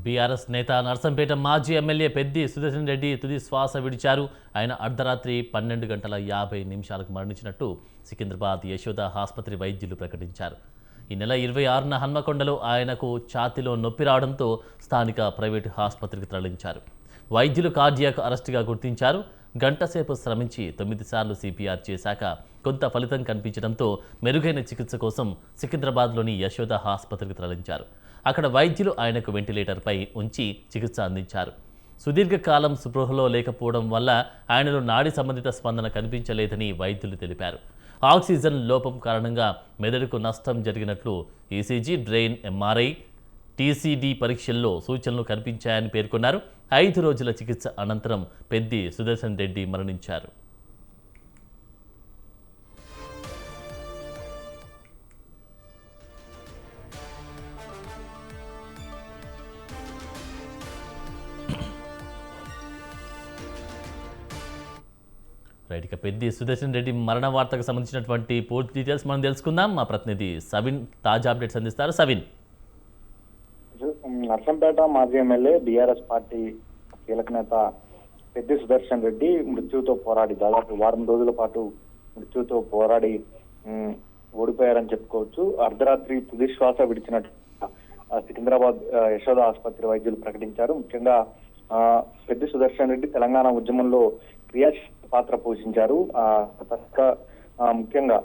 BRS నేత నర్సంపేట మాజీ MLA Peddi Sudarshan Reddy తుది శ్వాస విడిచారు. ఆయన అర్ధరాత్రి 12:50 మరణించినట్టు సికింద్రాబాద్ యశోద ఆసుపత్రి వైద్యులు ప్రకటించారు. ఈ నెల 26న హన్మకొండలో ఆయనకు ఛాతీలో నొప్పి రావడంతో స్థానిక ప్రైవేటు ఆసుపత్రికి తరలించారు. వైద్యులు కార్డియాక్ అరెస్టుగా గుర్తించారు. గంటసేపు శ్రమించి 9 సార్లు సిపిఆర్ చేశాక కొంత ఫలితం కనిపించడంతో మెరుగైన చికిత్స కోసం సికింద్రాబాద్లోని యశోద ఆసుపత్రికి తరలించారు. అక్కడ వైద్యులు ఆయనకు వెంటిలేటర్పై ఉంచి చికిత్స అందించారు. సుదీర్ఘకాలం స్పృహలో లేకపోవడం వల్ల ఆయనలో నాడి సంబంధిత స్పందన కనిపించలేదని వైద్యులు తెలిపారు. ఆక్సిజన్ లోపం కారణంగా మెదడుకు నష్టం జరిగినట్లు ఈసీజీ, బ్రెయిన్ ఎంఆర్ఐ, టీసీడీ పరీక్షల్లో సూచనలు కనిపించాయని పేర్కొన్నారు. 5 రోజుల చికిత్స అనంతరం పెద్ది సుదర్శన్ రెడ్డి మరణించారు. రైట్, పెద్ది సుదర్శన్ రెడ్డి మరణ వార్తకు సంబంధించినటువంటి పూర్తి డీటెయిల్స్ మనం తెలుసుకుందాం. మా ప్రతినిధి సవిన్ తాజా అప్డేట్స్ అందిస్తారు. సవిన్. నర్సంపేట మాజీ ఎమ్మెల్యే బీఆర్ఎస్ పార్టీ కీలక నేత పెద్ది సుదర్శన్ రెడ్డి మృత్యుతో పోరాడి దాదాపు వారం రోజుల పాటు మృత్యుతో పోరాడి ఓడిపోయారని చెప్పుకోవచ్చు. అర్ధరాత్రి తుది శ్వాస విడిచినట్టు సికింద్రాబాద్ యశోద ఆసుపత్రి వైద్యులు ప్రకటించారు. ముఖ్యంగా పెద్ది సుదర్శన్ రెడ్డి తెలంగాణ ఉద్యమంలో క్రియాశీల పాత్ర పోషించారు. ముఖ్యంగా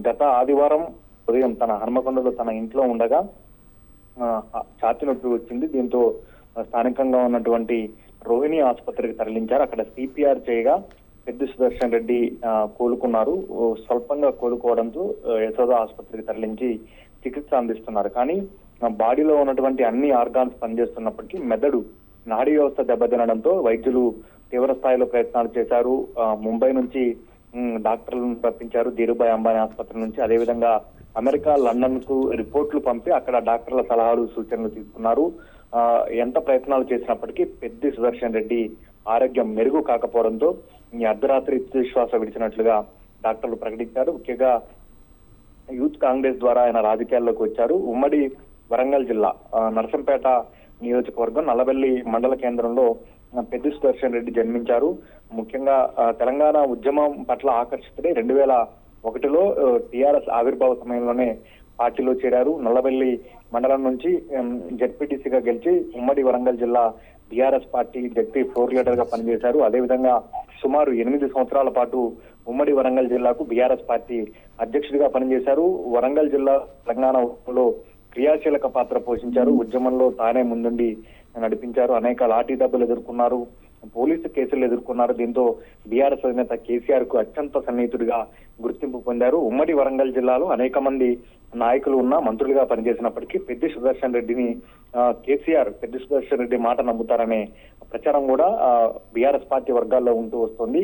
గత ఆదివారం ఉదయం తన హన్మకొండలో తన ఇంట్లో ఉండగా ఛాతీ నొప్పి వచ్చింది. దీంతో స్థానికంగా ఉన్నటువంటి రోహిణి ఆసుపత్రికి తరలించారు. అక్కడ సిపిఆర్ చేయగా పెద్ది సుదర్శన్ రెడ్డి కోలుకున్నారు. స్వల్పంగా కోలుకోవడంతో యశోద ఆసుపత్రికి తరలించి చికిత్స అందిస్తున్నారు. కానీ బాడీలో ఉన్నటువంటి అన్ని ఆర్గాన్స్ పనిచేస్తున్నప్పటికీ మెదడు నాడీ వ్యవస్థ దెబ్బతినడంతో వైద్యులు తీవ్ర స్థాయిలో ప్రయత్నాలు చేశారు. ముంబై నుంచి డాక్టర్లను రప్పించారు, ధీరుభాయ్ అంబానీ ఆసుపత్రి నుంచి. అదేవిధంగా అమెరికా, లండన్ కు రిపోర్ట్లు పంపి అక్కడ డాక్టర్ల సలహాలు, సూచనలు తీసుకున్నారు. ఎంత ప్రయత్నాలు చేసినప్పటికీ పెద్ది సుదర్శన్ రెడ్డి ఆరోగ్యం మెరుగు కాకపోవడంతో ఈ అర్ధరాత్రి తుదిశ్వాస విడిచినట్లుగా డాక్టర్లు ప్రకటించారు. ముఖ్యంగా యూత్ కాంగ్రెస్ ద్వారా ఆయన రాజకీయాల్లోకి వచ్చారు. ఉమ్మడి వరంగల్ జిల్లా నర్సంపేట నియోజకవర్గం నల్లబెల్లి మండల కేంద్రంలో పెద్ది సుదర్శన్ రెడ్డి జన్మించారు. ముఖ్యంగా తెలంగాణ ఉద్యమం పట్ల ఆకర్షితుడై 2001లో టీఆర్ఎస్ ఆవిర్భావ సమయంలోనే పార్టీలో చేరారు. నల్లబెల్లి మండలం నుంచి జెడ్పీటీసీగా గెలిచి ఉమ్మడి వరంగల్ జిల్లా BRS party ZP floor leader గా పనిచేశారు. అదేవిధంగా సుమారు 8 సంవత్సరాల పాటు ఉమ్మడి వరంగల్ జిల్లాకు బీఆర్ఎస్ పార్టీ అధ్యక్షుడిగా పనిచేశారు. వరంగల్ జిల్లా తెలంగాణలో క్రియాశీలక పాత్ర పోషించారు. ఉద్యమంలో తానే ముందుండి నడిపించారు. అనేక లాఠీ దెబ్బలు ఎదుర్కొన్నారు, పోలీసు కేసులు ఎదుర్కొన్నారు. దీంతో బీఆర్ఎస్ అధినేత కేసీఆర్ కు అత్యంత సన్నిహితుడిగా గుర్తింపు పొందారు. ఉమ్మడి వరంగల్ జిల్లాలో అనేక మంది నాయకులు ఉన్న మంత్రులుగా పనిచేసినప్పటికీ పెద్ది సుదర్శన్ రెడ్డిని కేసీఆర్ పెద్ది సుదర్శన్ రెడ్డి మాట నమ్ముతారనే ప్రచారం కూడా బీఆర్ఎస్ పార్టీ వర్గాల్లో ఉంటూ వస్తుంది.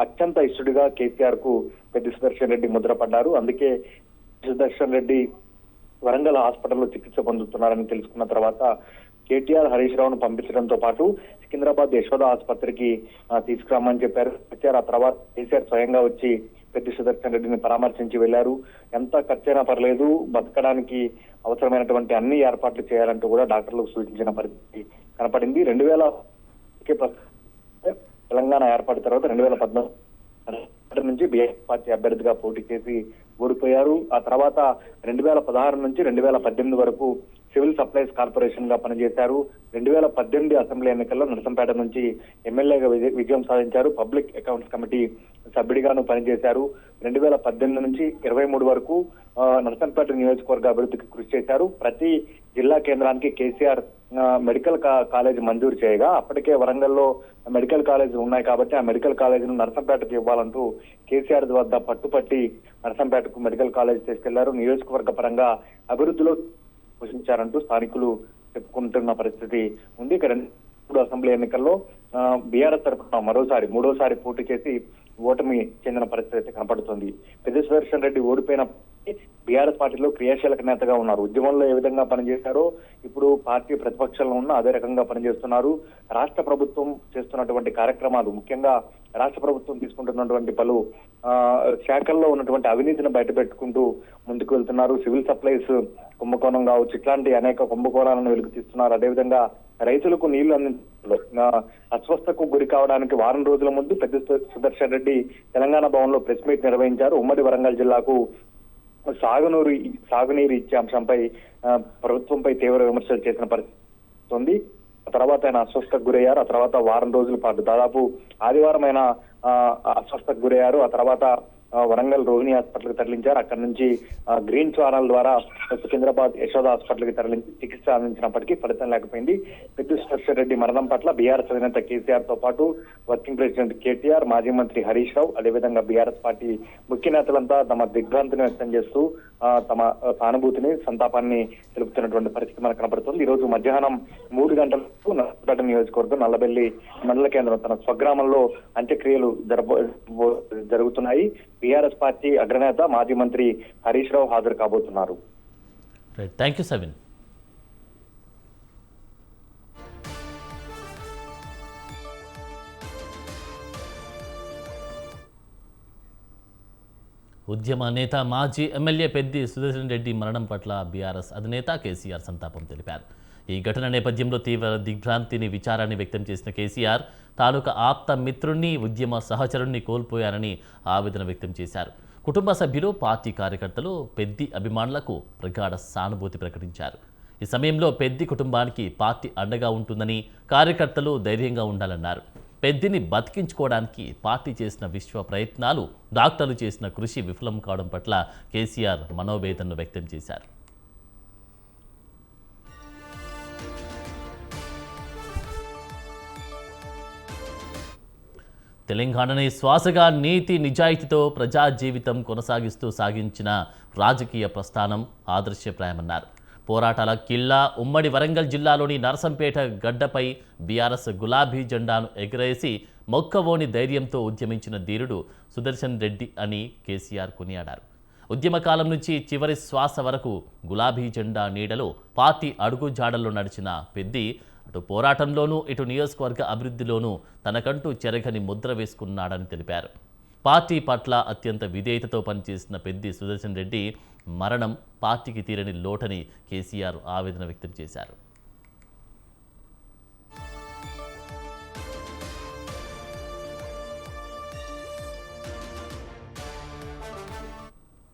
అత్యంత ఇష్టడిగా కేసీఆర్ కు పెద్ది సుదర్శన్ రెడ్డి ముద్రపడ్డారు. అందుకే సుదర్శన్ రెడ్డి వరంగల్ హాస్పిటల్లో చికిత్స పొందుతున్నారని తెలుసుకున్న తర్వాత కేటీఆర్, హరీష్ రావును పంపించడంతో పాటు సికింద్రాబాద్ యశోద ఆసుపత్రికి తీసుకురామని చెప్పారు. ఆ తర్వాత కేసీఆర్ స్వయంగా వచ్చి పెద్ది సుదర్శన్ రెడ్డిని పరామర్శించి వెళ్లారు. ఎంత ఖర్చైనా పర్లేదు, బతకడానికి అవసరమైనటువంటి అన్ని ఏర్పాట్లు చేయాలంటూ కూడా డాక్టర్లకు సూచించిన పరిస్థితి కనపడింది. 2000 తెలంగాణ ఏర్పాటు తర్వాత 2014 నుంచి బీఆర్ఎస్ పార్టీ అభ్యర్థిగా పోటీ చేసి ఓడిపోయారు. ఆ తర్వాత 2016 నుంచి 2018 వరకు సివిల్ సప్లైస్ కార్పొరేషన్ గా పనిచేశారు. 2018 అసెంబ్లీ ఎన్నికల్లో నర్సంపేట నుంచి ఎమ్మెల్యేగా విజయం సాధించారు. పబ్లిక్ అకౌంట్స్ కమిటీ సభ్యుడిగాను పనిచేశారు. 2018 నుంచి 23 వరకు నర్సంపేట నియోజకవర్గ అభివృద్ధికి కృషి చేశారు. ప్రతి జిల్లా కేంద్రానికి కేసీఆర్ మెడికల్ కాలేజ్ మంజూరు చేయగా అప్పటికే వరంగల్లో మెడికల్ కాలేజ్ ఉన్నాయి కాబట్టి ఆ మెడికల్ కాలేజీను నర్సంపేటకు ఇవ్వాలంటూ కేసీఆర్ వద్ద పట్టుపట్టి నర్సంపేటకు మెడికల్ కాలేజ్ తీసుకెళ్లారు. నియోజకవర్గ పరంగా అభివృద్ధిలో పోషించారంటూ స్థానికులు చెప్పుకుంటున్న పరిస్థితి ఉంది. ఇక 2 అసెంబ్లీ ఎన్నికల్లో బీఆర్ఎస్ తరఫున మూడోసారి పోటీ చేసి ఓటమి చెందిన పరిస్థితి కనపడుతుంది. పెద్ది సుదర్శన్ రెడ్డి ఓడిపోయిన బీఆర్ఎస్ పార్టీలో క్రియాశీలక నేతగా ఉన్నారు. ఉద్యమంలో ఏ విధంగా పనిచేశారో ఇప్పుడు పార్టీ ప్రతిపక్షంలో ఉన్న అదే రకంగా పనిచేస్తున్నారు. రాష్ట్ర ప్రభుత్వం చేస్తున్నటువంటి కార్యక్రమాలు, ముఖ్యంగా రాష్ట్ర ప్రభుత్వం తీసుకుంటున్నటువంటి పలు శాఖల్లో ఉన్నటువంటి అవినీతిని బయటపెట్టుకుంటూ ముందుకు వెళ్తున్నారు. సివిల్ సప్లైస్ కుంభకోణం కావచ్చు, ఇట్లాంటి అనేక కుంభకోణాలను వెలుగు తీస్తున్నారు. అదేవిధంగా రైతులకు నీళ్లు అందించడంలో అస్వస్థకు గురి కావడానికి వారం రోజుల ముందు పెద్ద సుదర్శన్ రెడ్డి తెలంగాణ భవన్ లో ప్రెస్ మీట్ నిర్వహించారు. ఉమ్మడి వరంగల్ జిల్లాకు సాగునీరు ఇచ్చే అంశంపై ప్రభుత్వంపై తీవ్ర విమర్శలు చేసిన పరిస్థితి ఉంది. ఆ తర్వాత ఆయన అస్వస్థకు గురయ్యారు. ఆ తర్వాత వారం రోజుల పాటు దాదాపు ఆదివారం ఆయన అస్వస్థకు గురయ్యారు. ఆ తర్వాత వరంగల్ రోహిణి హాస్పిటల్ కి తరలించారు. అక్కడి నుంచి గ్రీన్ ఛానల్ ద్వారా సికింద్రాబాద్ యశోద హాస్పిటల్ కి తరలించి చికిత్స అందించినప్పటికీ ఫలితం లేకపోయింది. పెద్ద సుదర్శన్ రెడ్డి మరణం పట్ల బీఆర్ఎస్ అధినేత కేసీఆర్ తో పాటు వర్కింగ్ ప్రెసిడెంట్ కేటీఆర్, మాజీ మంత్రి హరీష్ రావు, అదేవిధంగా బీఆర్ఎస్ పార్టీ ముఖ్య నేతలంతా తమ దిగ్భ్రాంతిని వ్యక్తం చేస్తూ తమ సానుభూతిని, సంతాపాన్ని తెలుపుతున్నటువంటి పరిస్థితి మనకు కనబడుతుంది. ఈ రోజు మధ్యాహ్నం 3 గంటలకు నల్లపేట నియోజకవర్గం నల్లబెల్లి మండల కేంద్రం తన స్వగ్రామంలో అంత్యక్రియలు జరుగుతున్నాయి. బీఆర్ఎస్ పార్టీ అగ్రనేత మాజీ మంత్రి హరీష్ రావు హాజరు కాబోతున్నారు. Thank you సవిన్. ఉద్యమ నేత మాజీ ఎమ్మెల్యే పెద్ది సుదర్శన్ రెడ్డి మరణం పట్ల బీఆర్ఎస్ అధినేత కేసీఆర్ సంతాపం తెలిపారు. ఈ ఘటన నేపథ్యంలో తీవ్ర దిగ్భ్రాంతిని, విచారాన్ని వ్యక్తం చేసిన కేసీఆర్ తాలూకా ఆప్త మిత్రుణ్ణి, ఉద్యమ సహచరుణ్ణి కోల్పోయారని ఆవేదన వ్యక్తం చేశారు. కుటుంబ సభ్యులు, పార్టీ కార్యకర్తలు పెద్ది అభిమానులకు ప్రగాఢ సానుభూతి ప్రకటించారు. ఈ సమయంలో పెద్ది కుటుంబానికి పార్టీ అండగా ఉంటుందని, కార్యకర్తలు ధైర్యంగా ఉండాలన్నారు. పెద్దిని బతికించుకోవడానికి పార్టీ చేసిన విశ్వ ప్రయత్నాలు, డాక్టర్లు చేసిన కృషి విఫలం కావడం పట్ల కేసీఆర్ మనోవేదనను వ్యక్తం చేశారు. తెలంగాణని శ్వాసగా నీతి నిజాయితీతో ప్రజా జీవితం కొనసాగిస్తూ సాగించిన రాజకీయ ప్రస్థానం ఆదర్శప్రాయమన్నారు. పోరాటాల కిల్లా ఉమ్మడి వరంగల్ జిల్లాలోని నరసంపేట గడ్డపై బీఆర్ఎస్ గులాబీ జెండాను ఎగరేసి మొక్కవోని ధైర్యంతో ఉద్యమించిన ధీరుడు సుదర్శన్ రెడ్డి అని కేసీఆర్ కొనియాడారు. ఉద్యమకాలం నుంచి చివరి శ్వాస వరకు గులాబీ జెండా నీడలో పార్టీ అడుగుజాడల్లో నడిచిన పెద్ది అటు పోరాటంలోనూ, ఇటు నియోజకవర్గ అభివృద్ధిలోనూ తనకంటూ చెరగని ముద్ర వేసుకున్నాడని తెలిపారు. పార్టీ పట్ల అత్యంత విధేయతతో పనిచేసిన పెద్ది సుదర్శన్ రెడ్డి మరణం పార్టీకి తీరని లోటని కేసీఆర్ ఆవేదన వ్యక్తం చేశారు.